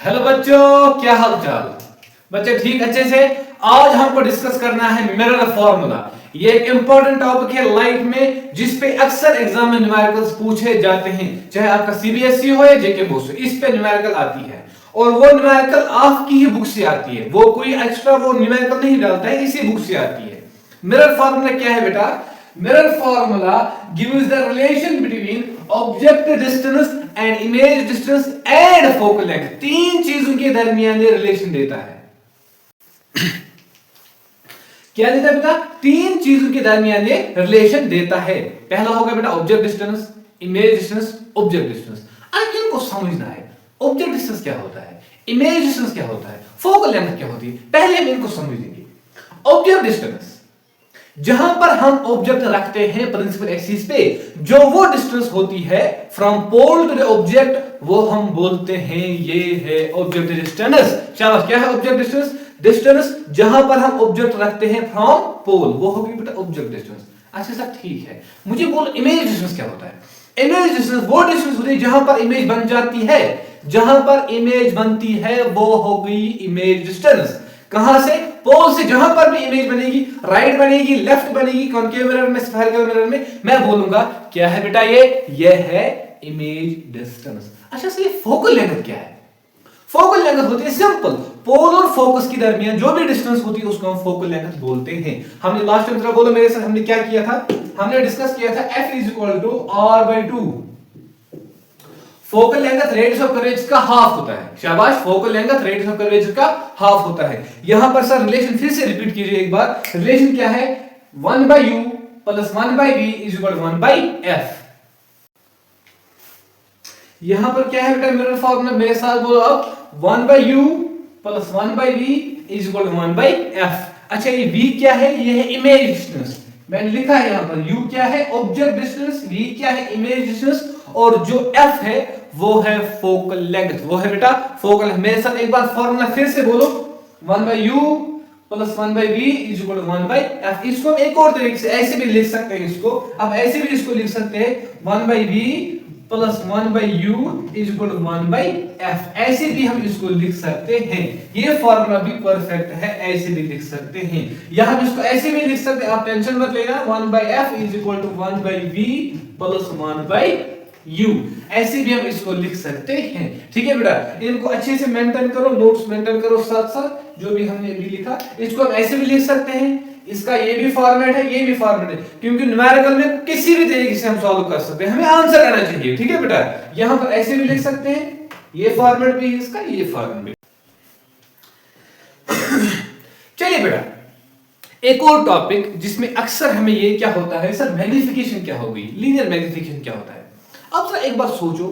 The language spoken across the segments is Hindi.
हेलो बच्चों, क्या हाल चाल। बच्चे ठीक अच्छे से। आज हमको डिस्कस करना है मिरर फॉर्मूला। ये एक इंपॉर्टेंट टॉपिक है लाइफ में, जिसपे अक्सर एग्जाम में न्यूमेरिकल्स पूछे जाते हैं, चाहे आपका सीबीएसई हो या जेके बोर्ड हो, इस पे न्यूमेरिकल आती है और वो न्यूमेरिकल आपकी ही बुक से आती है। वो कोई एक्स्ट्रा वो न्यूमेरिकल नहीं डालता है, इसी बुक से आती है। मिरर फॉर्मूला क्या है बेटा? Mirror formula gives the relation between object distance and image distance and focal length. तीन चीजों के दरमियान ये रिलेशन देता है। क्या देता है बेटा? तीन चीजों के दरमियान ये रिलेशन देता है। पहला होगा बेटा object distance, image distance, object distance. अब इनको समझना है, ऑब्जेक्ट डिस्टेंस क्या होता है, इमेज डिस्टेंस क्या होता है, फोकल लेंथ क्या होती है। पहले हम इनको समझ लेंगे। ऑब्जेक्ट डिस्टेंस, जहां पर हम ऑब्जेक्ट रखते हैं प्रिंसिपल एक्सिस पे, जो वो डिस्टेंस होती है from pole to the object, वो हम बोलते हैं ये है ऑब्जेक्ट डिस्टेंस। शाबाश, क्या है ऑब्जेक्ट डिस्टेंस? डिस्टेंस जहां पर हम ऑब्जेक्ट रखते हैं फ्रॉम पोल, वो होगी बेटा ऑब्जेक्ट डिस्टेंस। अच्छा सर ठीक है, मुझे बोलो इमेज डिस्टेंस क्या होता है? इमेज डिस्टेंस वो डिस्टेंस होती है जहां पर इमेज बन जाती है, जहां पर इमेज बनती है वो हो गई इमेज डिस्टेंस। कहां से? पोल से। जहां पर भी इमेज बनेगी, राइट बनेगी, लेफ्ट बनेगी, कॉन्केव मिरर में, स्फेरिकल मिरर में, मैं बोलूंगा क्या है बेटा ये है इमेज डिस्टेंस। अच्छा से फोकल लेंथ क्या है? फोकल लेंथ होती है सिंपल, पोल और फोकस के दरमियान जो भी डिस्टेंस होती है उसको हम फोकल लेंथ बोलते हैं। हमने लास्ट टाइम, जरा बोलो मेरे साथ, हमने क्या किया था? हमने डिस्कस किया था F is equal to R/2। Focal length radius of curvature का हाफ होता है। शाबाश, focal length radius of curvature का हाफ होता है। यहां पर सर रिलेशन फिर से रिपीट कीजिए एक बार। रिलेशन क्या है? 1/u plus 1/v is equal 1/f। यहां पर क्या है बेटा मिरर फॉर्मूला? मेरे साथ बोलो अब। 1/u plus 1/v is equal 1/f। अच्छा ये v क्या है? ये है इमेज डिस्टेंस। मैंने लिखा है यहां पर u क्या है? Object distance. v क्या है? Image distance. और जो f है वो है फोकल लेंथ। वो है बेटा फोकल। मेरे साथ एक बार फॉर्मूला फिर से बोलो। 1/u plus 1/v is equal to 1/f। इसको हम एक और तरीके से ऐसे भी लिख सकते हैं इसको। अब ऐसे भी इसको लिख सकते हैं 1/v plus 1/u is equal to 1/f। ऐसे भी हम इसको लिख सकते हैं। ये फॉर्मूला भी परफेक्ट है, ऐसे भी लिख सकते हैं। यहां हम इसको ऐसे भी लिख सकते हैं, आप टेंशन मत लेना। 1/f is equal to 1/v plus 1/u। ऐसे भी हम इसको लिख सकते हैं। ठीक है बेटा, इनको अच्छे से मेंटेन करो, नोट्स मेंटेन करो साथ साथ जो भी हमने अभी लिखा। इसको हम ऐसे भी लिख सकते हैं, इसका ये भी फॉर्मेट है, ये भी फॉर्मेट है, क्योंकि न्यूमेरिकल में किसी भी तरीके से हम सॉल्व कर सकते हैं, हमें आंसर आना चाहिए। ठीक है बेटा, यहां पर ऐसे भी लिख सकते हैं, ये फॉर्मेट भी है इसका, ये फॉर्मेट भी। चलिए बेटा, एक और टॉपिक जिसमें अक्सर हमें ये क्या होता है सर, मैग्निफिकेशन क्या होगी, लीनियर मैग्निफिकेशन क्या होता है। अब सर एक बार सोचो,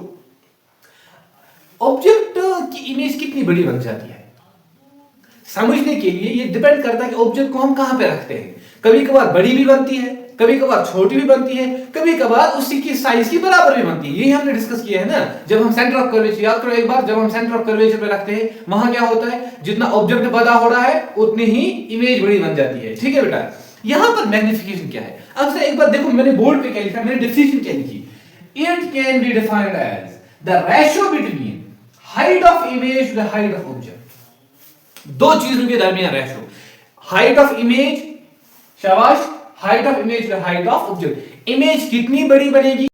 ऑब्जेक्ट की इमेज कितनी बड़ी बन जाती है? समझने के लिए ये डिपेंड करता है कि ऑब्जेक्ट को हम कहां पे रखते हैं। कभी कभार बड़ी भी बनती है, कभी कभार छोटी भी बनती है, कभी कभार उसी की साइज की बराबर भी बनती है। यही हमने डिस्कस किया है ना, जब हम सेंटर ऑफ कर्वेचर, याद करो एक बार, जब हम सेंटर ऑफ कर्वेचर पे रखते हैं, वहां क्या होता है, जितना ऑब्जेक्ट बड़ा हो रहा है उतनी ही इमेज बड़ी बन जाती है। ठीक है बेटा, यहां पर मैग्निफिकेशन क्या है? अब से एक बार देखो, मैंने बोर्ड पे क्या लिखा, मैंने डेफिनेशन क्या लिखी। It can be defined as the ratio between height of image to the height of object. दो चीजों के दरमियान रेशो, हाइट ऑफ इमेज, शाबाश, height of image to height of object. Image कितनी बड़ी बनेगी?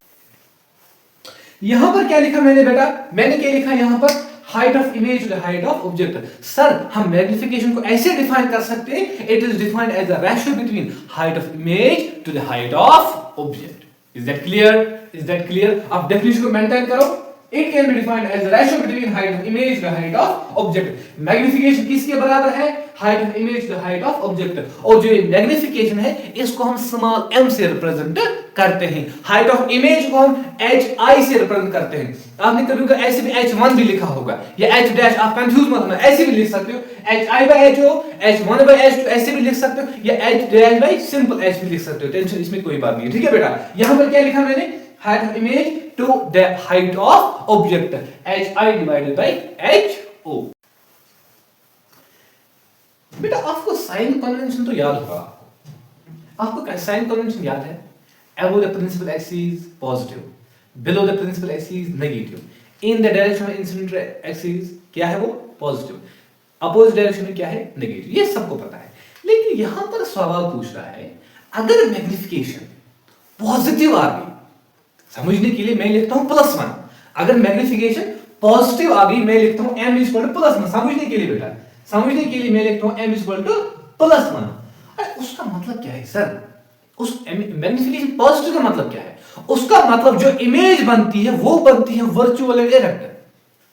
यहां पर क्या लिखा मैंने बेटा? मैंने क्या लिखा यहां पर? Height of image to height of object. Sir हम मैग्निफिकेशन को ऐसे डिफाइन कर सकते हैं, it is defined as the ratio between height of image to the height of object. Is that clear? Is that clear? आप डेफिनेशन को मेंटेन करो। It can be defined as the ratio between height of image to height of object. Magnification किसके बराबर है? Height of image to height of object. और जो ये मैग्निफिकेशन है इसको हम स्मॉल m से रिप्रेजेंट करते हैं, हाइट ऑफ इमेज को हम hi से रिप्रेजेंट करते हैं। आपने कभी ऐसे भी h1 भी लिखा होगा या h डैश, आप कंफ्यूज मत होना, ऐसे भी लिख सकते हो, hi/ho, h1/h2 ऐसे भी लिख सकते हो, या h dash by simple h भी लिख सकते हो। टेंशन इसमें कोई बात नहीं है। ठीक है बेटा, यहां पर क्या लिखा मैंने? height of image to the height of object, hi divided by ho। बेटा आपको साइन कन्वेंशन तो याद होगा, आपको साइन कन्वेंशन याद है? above the principal axis positive, below the principal axis negative, in the direction of incident axis क्या है वो? पॉजिटिव। अपोजिट डायरेक्शन में क्या है? नेगेटिव। ये सबको पता है। लेकिन यहां पर सवाल पूछ रहा है, अगर मैग्निफिकेशन पॉजिटिव आ गई, समझने के लिए मैं लिखता हूं +1। अगर मैग्निफिकेशन पॉजिटिव आ गई, मैं लिखता हूं m +1। समझने के लिए बेटा, समझने के लिए मैं लिखता हूं m +1। उसका मतलब क्या है सर? उस मैग्निफिकेशन पॉजिटिव का मतलब क्या है? उसका मतलब जो इमेज बनती है वो बनती है वर्चुअल एंड इरेक्ट।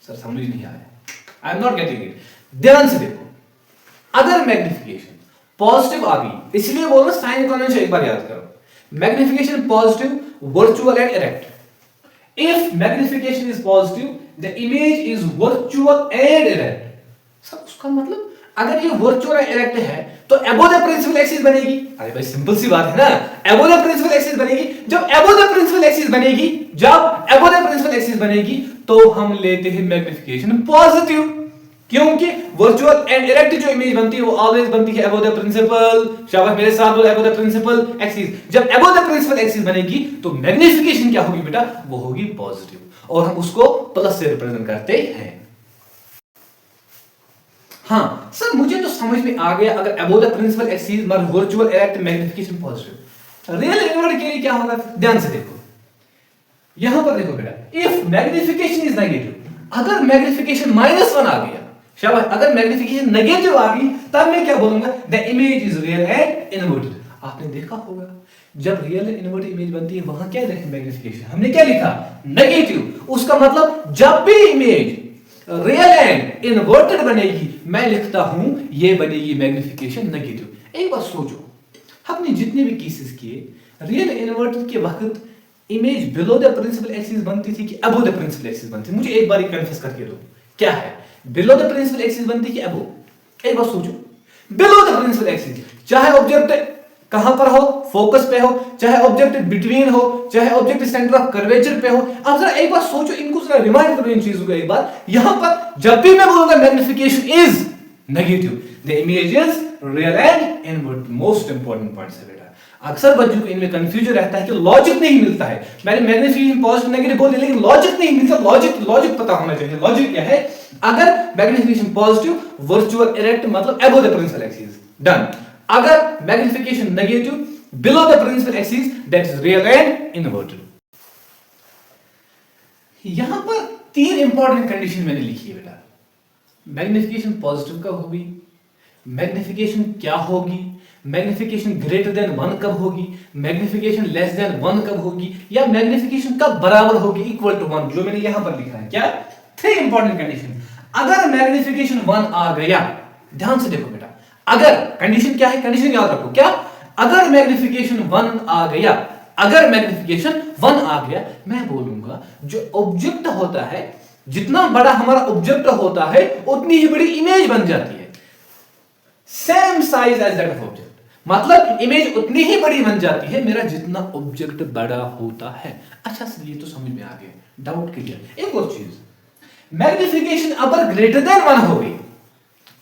सर समझ नहीं आया, I am not getting it. ध्यान से देखो, अगर मैग्निफिकेशन पॉजिटिव आ गई, इसलिए बोल रहा साइन कन्वेंशन एक बार याद करो, magnification positive, virtual and erect. If magnification is positive, the image is virtual and erect. Sir उसका मतलब अगर ये वर्चुअल एंड इरेक्ट है तो above the principal axis बनेगी। अरे भाई सिंपल सी बात है ना, above the principal axis बनेगी। जब above the principal axis बनेगी, जब above the principal axis बनेगी, तो हम लेते हैं मैग्निफिकेशन पॉजिटिव, क्योंकि वर्चुअल एंड इरेक्ट जो इमेज बनती है वो ऑलवेज बनती है अबव द प्रिंसिपल। शाबाश, मेरे साथ बोलो, अबव द प्रिंसिपल एक्सिस। जब अबव द प्रिंसिपल एक्सिस बनेगी तो मैग्निफिकेशन क्या होगी बेटा? वो होगी पॉजिटिव, और हम उसको प्लस से रिप्रेजेंट करते हैं। हाँ सर, मुझे तो समझ में आ गया, अगर अबव द प्रिंसिपल एक्सिस मतलब virtual erect magnification positive. Real invert के लिए क्या होगा? ध्यान से देखो, यहां पर देखो बेटा, इफ मैग्निफिकेशन इज नेगेटिव, अगर मैग्निफिकेशन -1 आ गया, शाबाश, अगर मैग्निफिकेशन नेगेटिव आ गई, तब मैं क्या बोलूंगा? The image is real and inverted. आपने देखा होगा जब रियल एंड इनवर्टेड इमेज बनती है वहां क्या लिखा? मैग्निफिकेशन। हमने क्या लिखा? नेगेटिव। उसका मतलब जब भी इमेज रियल एंड इनवर्टेड बनेगी, मैं लिखता हूं ये बनेगी मैग्निफिकेशन नेगेटिव। एक बात सोचो, हमने जितने भी केसेस किए, रियल इनवर्टेड के वक्त image below the principal axis बनती थी कि अबव द प्रिंसिपल एक्सिस बनती थी? मुझे एक बार कन्फेस करके दो, क्या है? बिलो द प्रिंसिपल एक्सिस बनती है कि अबव? एक बार सोचो, बिलो द प्रिंसिपल एक्सिस, चाहे ऑब्जेक्ट कहां पर हो, फोकस पे हो, चाहे ऑब्जेक्ट बिटवीन हो, चाहे ऑब्जेक्ट सेंटर ऑफ कर्वेचर पे हो। अब जरा एक बार सोचो, इनको जरा रिमाइंड करो इन चीजों को एक बार। यहां पर जब भी मैं बोलूंगा magnification is negative, the image is real and invert. Most important point है बेटा, अक्सर बच्चों को इनमें कंफ्यूजन रहता है कि लॉजिक नहीं मिलता है। मैंने मैग्निफिकेशन पॉजिटिव नेगेटिव बोल दिया, लेकिन लॉजिक नहीं मिलता। लॉजिक पता होना चाहिए। लॉजिक क्या है? अगर मैग्निफिकेशन पॉजिटिव, वर्चुअल इरेक्ट मतलब above the principal axis, done. अगर magnification negative, below the principal axis, that is real and inverted. यहां पर 3 इंपॉर्टेंट कंडीशन मैंने लिखी है बेटा। मैग्निफिकेशन पॉजिटिव कब होगी, मैग्निफिकेशन क्या होगी, मैग्निफिकेशन ग्रेटर देन 1 कब होगी, मैग्निफिकेशन लेस देन 1 कब होगी, या मैग्निफिकेशन कब बराबर होगी, इक्वल टू 1, जो मैंने यहां पर लिखा है। क्या? 3 इंपॉर्टेंट कंडीशन। अगर मैग्निफिकेशन 1 आ गया, ध्यान से देखो बेटा, अगर कंडीशन क्या है, कंडीशन याद रखो, क्या? अगर मैग्निफिकेशन 1 आ गया, अगर मैग्निफिकेशन 1 आ गया, मैं बोलूंगा जो ऑब्जेक्ट होता है, जितना बड़ा हमारा ऑब्जेक्ट होता है उतनी ही बड़ी इमेज बन जाती है। Same size as that of object, मतलब इमेज उतनी ही बड़ी बन जाती है मेरा जितना ऑब्जेक्ट बड़ा होता है। अच्छा सर ये तो समझ में आ गया, डाउट क्लियर। एक और चीज, मैग्निफिकेशन अगर ग्रेटर देन 1 हो गई,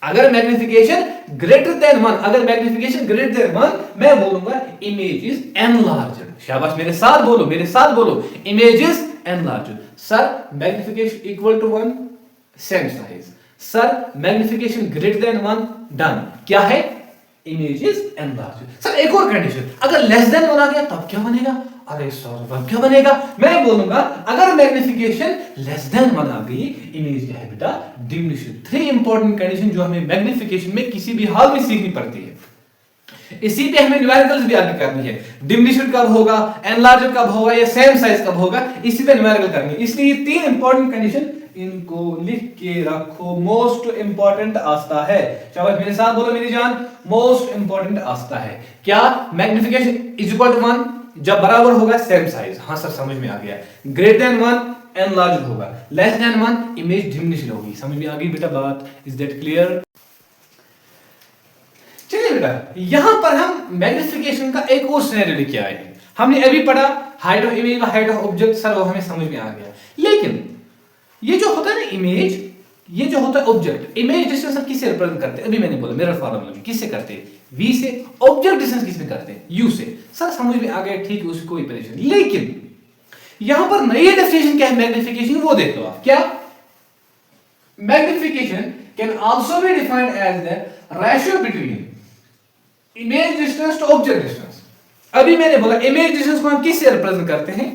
अगर मैग्निफिकेशन ग्रेटर देन 1, अगर मैग्निफिकेशन ग्रेटर देन 1, मैं बोलूंगा इमेज इज एनलार्ज्ड। शाबाश, मेरे साथ बोलो, मेरे साथ बोलो, image is enlarged. Sir magnification equal to 1, same size. Sir magnification greater than 1, done. क्या है? Image is enlarged. सर एक और कंडीशन, अगर लेस देन 1 आ गया तब क्या बनेगा? अरे सर तब क्या बनेगा? मैं बोलूंगा अगर मैग्निफिकेशन लेस देन 1 आ गई, इमेज क्या है बेटा? डिमिनिश्ड। 3 इंपॉर्टेंट कंडीशन जो हमें मैग्निफिकेशन में किसी भी हाल में सीखनी पड़ती है। इसी पे हमें न्यूमेरिकल्स भी आगे करनी है। डिमिनिश्ड कब होगा, एनलार्ज्ड कब होगा, या सेम साइज कब होगा, इसी पे न्यूमेरिकल करनी है। इसलिए 3 इंपॉर्टेंट कंडीशन इनको लिख के रखो। मोस्ट इंपॉर्टेंट आस्था है। शाबाश, मेरे साथ बोलो मेरी जान, मोस्ट इंपॉर्टेंट आस्था है। क्या? मैग्निफिकेशन इज इक्वल टू 1, जब बराबर होगा सेम साइज। हाँ सर समझ में आ गया। ग्रेटर देन 1 एनलार्ज्ड होगा, लेस देन 1 इमेज डिमिनिश्ड होगी। समझ में आ गई बेटा बात? Is that clear? चलिए बेटा, यहां पर हम मैग्निफिकेशन का एक और सिनेरियो लेके आए हैं। हमने अभी पढ़ा height of image, height of object, sir वो हमें समझ में आ गया। लेकिन ये जो होता है ना इमेज, ये जो होता है ऑब्जेक्ट, इमेज डिस्टेंस हम किससे रिप्रेजेंट करते हैं? अभी मैंने बोला मिरर फॉर्मूला में किससे करते हैं? v से। ऑब्जेक्ट डिस्टेंस किसमें करते हैं? u से। सर समझ में आ गया, ठीक है, उसकी कोई परेशानी। लेकिन यहां पर नई डेफिनेशन क्या है मैग्निफिकेशन, वो देख लो आप। क्या? magnification can also be defined as the ratio between image distance to object distance. अभी मैंने बोला image distance को हम किससे रिप्रेजेंट करते हैं,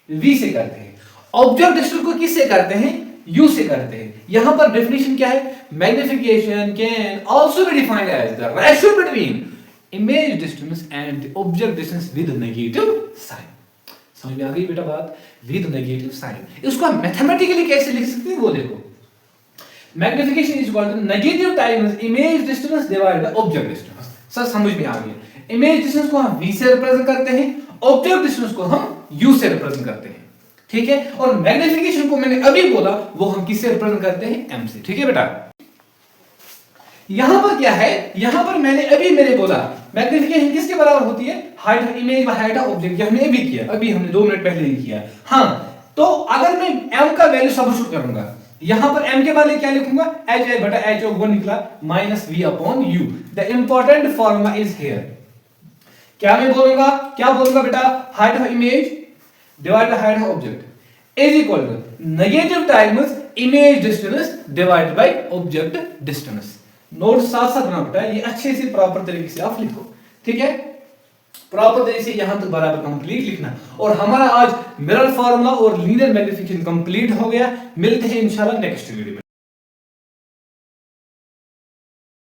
v से करते हैं, ऑब्जेक्ट डिस्टेंस को किससे करते हैं, u से करते हैं. यहां पर डेफिनेशन क्या है, magnification can also be defined as the ratio between image distance and the object distance with negative sign. समझ में आ गई बेटा बात, विद नेगेटिव साइन. इसको हम मैथमेटिकली कैसे लिख सकते हैं वो देखो. Magnification is equal to negative times image distance divided by object distance. Sir समझ में आ गया. इमेज डिस्टेंस को हम v से रिप्रेजेंट करते हैं, ऑब्जेक्ट डिस्टेंस को हम u से रिप्रेजेंट करते हैं. ठीक है, और मैग्निफिकेशन को मैंने अभी बोला वो हम किससे रिप्रेजेंट करते हैं, m से. ठीक है बेटा. यहां पर क्या है, यहां पर मैंने बोला मैग्निफिकेशन किसके बराबर होती है, height of image by height of object. ये हमने अभी किया, अभी हमने 2 मिनट पहले ही किया. हां, तो अगर मैं m का वैल्यू सब्स्टिट्यूट करूंगा, यहां पर m के बदले क्या लिखूंगा, h बटा h वो निकला -v/u. The important formula is here. क्या मैं बोलूंगा, क्या बोलूंगा बेटा, height of image divide by height of object is equal to negative times image distance divided by object distance. Note साथ साथ बना बेटा, ये अच्छे से प्रॉपर तरीके से आप लिखो. ठीक है, प्रॉपर तरीके से यहां तक बराबर कंप्लीट लिखना. और हमारा आज मिरर फार्मूला और लीनियर मैग्निफिकेशन कंप्लीट हो गया. मिलते हैं इंशाल्लाह नेक्स्ट वीडियो में.